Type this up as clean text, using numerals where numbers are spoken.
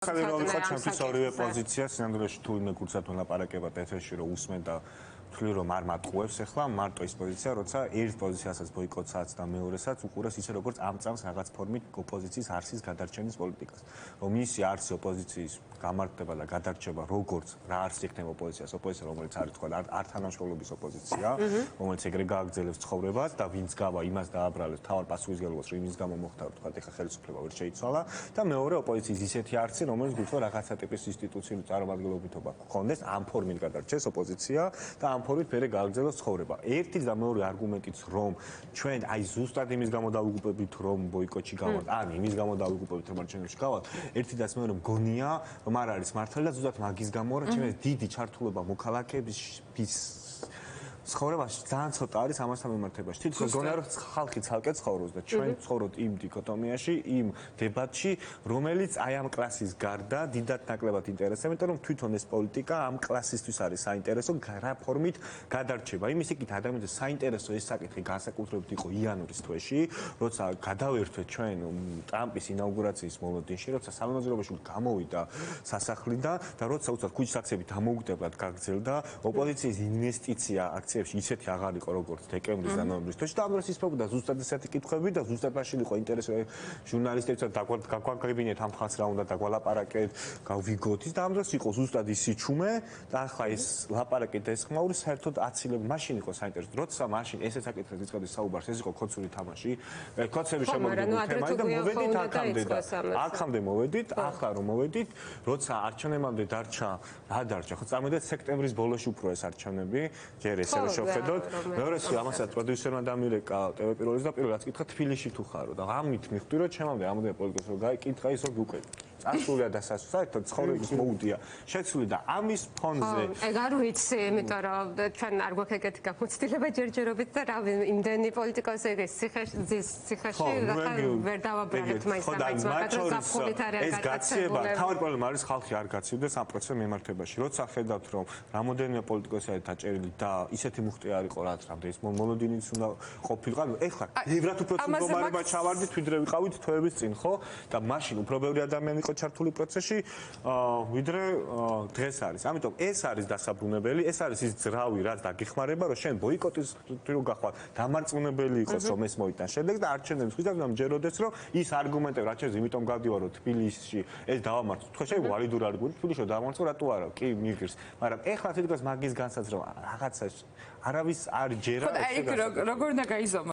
ახალი რომ ვიყო ჩემთვის ორივე პოზიცია სინამდვილეში თუ იმ კურსად ვლაპარაკებთ ეთერში რომ უსმენ და თვლი რომ არ მატყუებს ახლა მარტო ის პოზიცია როცა ერთ პოზიციასაც ბოიკოტსაც და მეორესაც უყურეს ისე როგორც ამ წამს რაღაც ფორმით ოპოზიციის არსის გადარჩენის პოლიტიკას რომ ისი არსი ოპოზიციის გამართება და გადარჩება როგორც რა არსი ექნება ოპოზიციას ოპოზიცია რომელიც არის თქვა არ თანამშრომლობის ოპოზიცია რომელიც ეგრე გააგრძელებს ცხოვრებას და ვინც გავა იმას დააბრალებს თავარ პასუხისმგებლობას რომ იმის გამო მოხდა თქვა ეხა ხელისუფლება ვერ შეიცვალა და მეორე ოპოზიციის ისეთი არსი რომელიც გულწრფელად რაღაცა ტიპის ინსტიტუციური წარმომადგენლობითობა გქონდეს ამ ფორმით გადარჩეს ოპოზიცია და ამ ფორმით ფერე გააგრძელოს ცხოვრება. ერთი და მეორე არგუმენტიც რომ ჩვენ აი ზუსტად იმის გამო დავუგუპებით რომ ბოიკოტში გავალთ, ან იმის გამო დავუგუპებით რომ არჩევნებში გავალთ, ერთი და მეორე მგონია რომ არ არის მართალი და ზუსტად მაგის გამო რომ ჩვენ დიდი ჩართულობა მოქალაქეების ცხოვრებაში ძალიან ცოტა არის ამასთან მიმართებაში. თვითონ მგონია რომ ხალხი ცალკე ცხოვრობს და ჩვენ ცხოვრობთ იმ დიქოტომიაში, იმ დებატში, რომელიც აი ამ კლასის გარდა დიდად ნაკლებად ინტერესებს, იმიტომ რომ თვითონ ეს პოლიტიკა ამ კლასისთვის არის საინტერესო რა ფორმით გადარჩება. იმის იქით ადამიანებს საინტერესო ეს საკითხი განსაკუთრებით იყო იანვრის თვეში, როცა გადავერთვეთ ჩვენ ტრამპის ინაუგურაციის მოლოდინში, როცა სამონაზრეობაში გამოვიდა სასახლიდან და როცა უცბად ქუჩის აქციები დამოუკიდებლად გაგრძელდა, ოპოზიციის ინვესტიცია ისეთი აღარ იყო როგორც დეკემბრის და ნოემბრის თვეში და ამ დროს ისწრებოდა ზუსტად ესეთი კითხვები და ზუსტად მაშინ იყო ინტერესი ჟურნალისტებთან დაგვაგებინეთ ამ ხალხს რა უნდა დაგვალაპარაკეთ გავიგოთ ის და ამ დროს იყო ზუსტად ის სიჩუმე და ახლა ეს ლაპარაკი და ეს ხმაური საერთოდ აცილებ მაშინ იყო საინტერესო როცა მაშინ ესე საკითხებზე იწყებდეს საუბარს ეს იყო ქოცური თამაში ქოცები შემოგვიყვება თემայի და მოვედით აქამდე და აქამდე მოვედით ახლა რომ მოვედით როცა არჩევნებამდე დარჩა ხო წამოდეთ სექტემბრის ბოლოში უფრო ეს არჩევნები ჯერ ესე შევხედოთ. მეორე ამასაც პროდიუსერმა დამირეკა ტელე პირველის და პირველად კითხა თბილისში თუ ხარო და ამით მიხვდი რომ ჩემამდე ამოდე პოლიტიკოს რომ გაიკითხა ის რომ უკვე წასულია და საერთოდ ცხოვრების მოუდია შეცვლილი და ამის ფონზე ეგ არ ვიცი იმიტომ რომ ჩვენ არ გვაქვს ეგეთი გამოცდილება ჯერჯერობით და რა იმდენი პოლიტიკოსი ეგ ციხეში ვერ დავაბრალებთ მაინც გაფხობით არის ეს გაციება თავი პრობლემა არის ხალხი არ გაცივდეს ამ პროცესის მიმართებაში როცა ხედავთ რომ რამოდენიმე პოლიტიკოსი არის დაჭერილი და ისეთი მუხტი არ იყო რაც რამდენი ის მოლოდინიც უნდა ყოფილიყო ეხლა ბევრად უფრო მდგომარეობა ჩავარდით ვიდრე ვიყავით თვეების წინ ხო და მაშინ უფრო ბევრი ადამიანი ჩართული პროცესში ვიდრე დღეს არის. ამიტომ ეს არის დასაბრუნებელი, ეს არის ის ძრავი, რაც დაგეხმარება, რომ შენ ბოიკოტის რო გახვალ, დამარწმუნებელი იყოს რომ ეს მოიტან შედეგს და არჩევნების ხიზავს და მჯეროდეს რომ ის არგუმენტები რაც შეიძლება იმიტომ გავდივარ რომ თბილისში ეს დავამარცხო. თქვენ შეიძლება ვალიდური არგუმენტი თბილისში დავამარცხო რატო არა? კი მიგირს. მაგრამ ეხლა თვითონ მაგის განსაზღვრა რაღაცა არავის არ ჯერა ეს. ხო და ეგ როგორ უნდა გაიზომოს